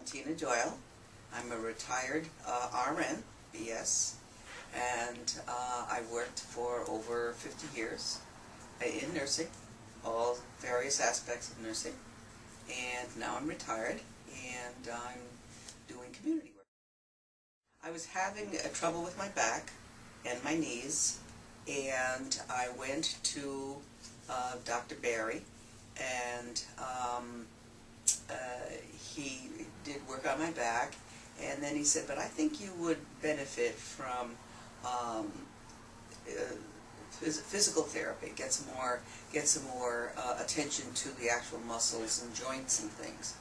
I'm Tina Doyle. I'm a retired RN, BS, and I worked for over 50 years in nursing, all various aspects of nursing, and now I'm retired and I'm doing community work. I was having trouble with my back and my knees, and I went to Dr. Barry, and he did work on my back, and then he said, but I think you would benefit from physical therapy, get some more attention to the actual muscles and joints and things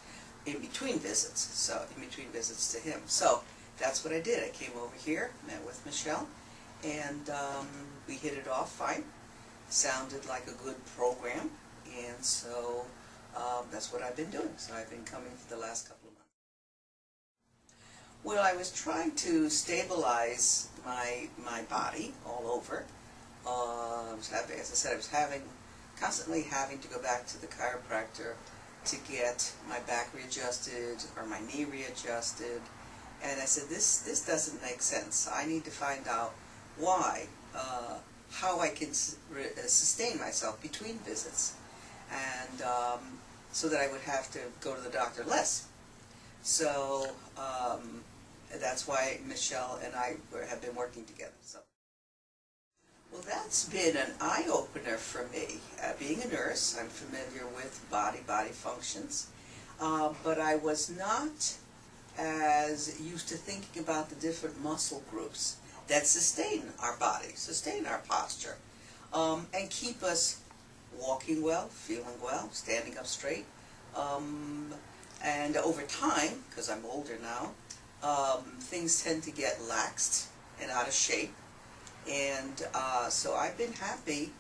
in between visits. So in between visits to him. So that's what I did. I came over here, met with Michelle, and we hit it off fine. Sounded like a good program, and so that's what I've been doing. So I've been coming for the last couple of months. Well, I was trying to stabilize my body all over. As I said, I was constantly having to go back to the chiropractor to get my back readjusted or my knee readjusted. And I said, this doesn't make sense. I need to find out why, how I can sustain myself between visits, and so that I would have to go to the doctor less. So that's why Michelle and I have been working together. So, well, that's been an eye-opener for me. Being a nurse, I'm familiar with body functions, but I was not as used to thinking about the different muscle groups that sustain our body, sustain our posture, and keep us walking well, feeling well, standing up straight. And over time, because I'm older now, things tend to get laxed and out of shape. And so I've been happy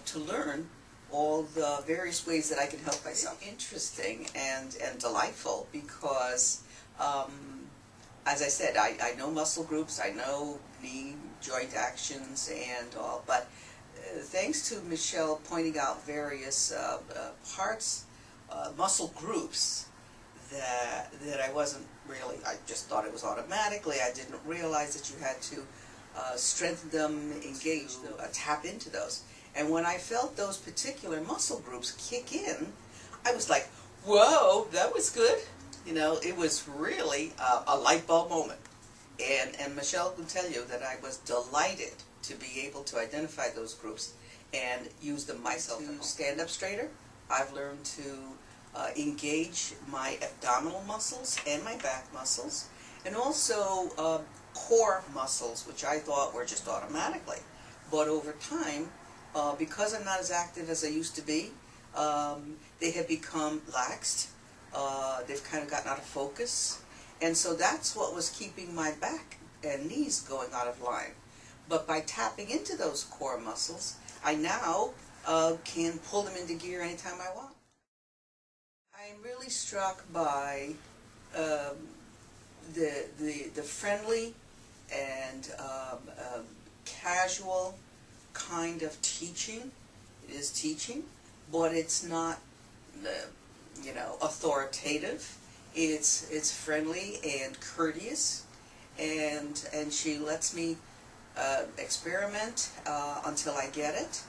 to learn all the various ways that I can help myself. It's interesting and delightful because as I said, I know muscle groups, I know knee joint actions and all, but thanks to Michelle pointing out various parts, muscle groups that I wasn't really, I just thought it was automatically. I didn't realize that you had to strengthen them, engage them, tap into those. And when I felt those particular muscle groups kick in, I was like, whoa, that was good. You know, it was really a light bulb moment. And Michelle will tell you that I was delighted to be able to identify those groups and use them myself. To stand up straighter, I've learned to engage my abdominal muscles and my back muscles, and also core muscles, which I thought were just automatically. But over time, because I'm not as active as I used to be, they have become laxed. They've kind of gotten out of focus, and so that's what was keeping my back and knees going out of line. But by tapping into those core muscles, I now can pull them into gear anytime I want. I'm really struck by the friendly and casual kind of teaching. It is teaching, but it's not you know, authoritative. It's friendly and courteous, and she lets me experiment until I get it.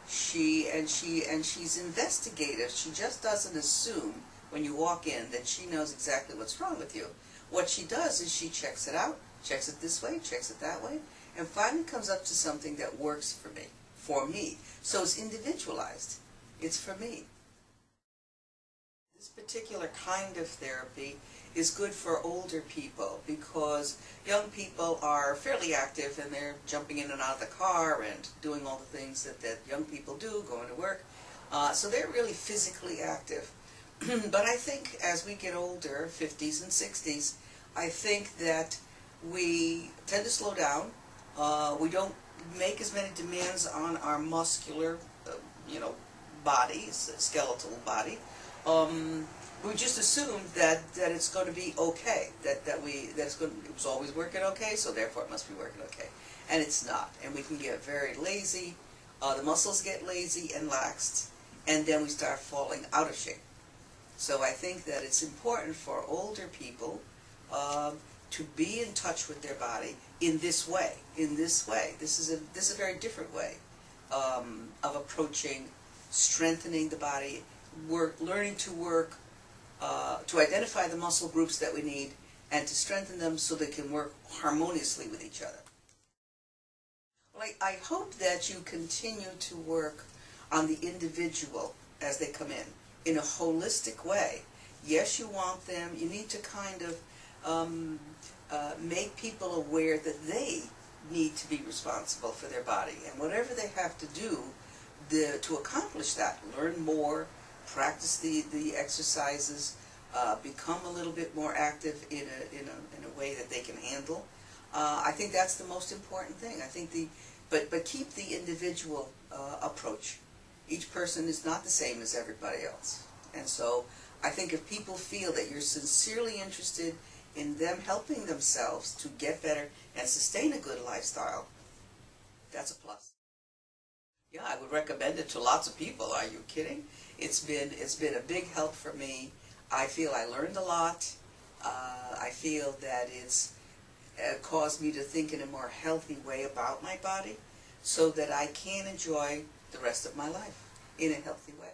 She's investigative. She just doesn't assume when you walk in that she knows exactly what's wrong with you. What she does is she checks it out, checks it this way, checks it that way, and finally comes up to something that works for me. So it's individualized. It's for me. This particular kind of therapy is good for older people because young people are fairly active and they're jumping in and out of the car and doing all the things that young people do, going to work. So they're really physically active. But I think as we get older, 50s and 60s, I think that we tend to slow down. We don't make as many demands on our muscular, you know, body, skeletal body. We just assumed that it's going to be okay, that it was always working okay, so therefore it must be working okay, and it's not. And we can get very lazy. The muscles get lazy and laxed, and then we start falling out of shape. So I think that it's important for older people to be in touch with their body in this way. This is a very different way of approaching strengthening the body, learning to work, to identify the muscle groups that we need, and to strengthen them so they can work harmoniously with each other. Well, I hope that you continue to work on the individual as they come in a holistic way. Yes, you want them, you need to kind of make people aware that they need to be responsible for their body, and whatever they have to do to accomplish that, learn more, practice the exercises, become a little bit more active in a way that they can handle. I think that's the most important thing. I think but keep the individual approach. Each person is not the same as everybody else, and so I think if people feel that you're sincerely interested in them helping themselves to get better and sustain a good lifestyle, that's a plus. Yeah, I would recommend it to lots of people. Are you kidding? It's been a big help for me. I feel I learned a lot. I feel that it's caused me to think in a more healthy way about my body so that I can enjoy the rest of my life in a healthy way.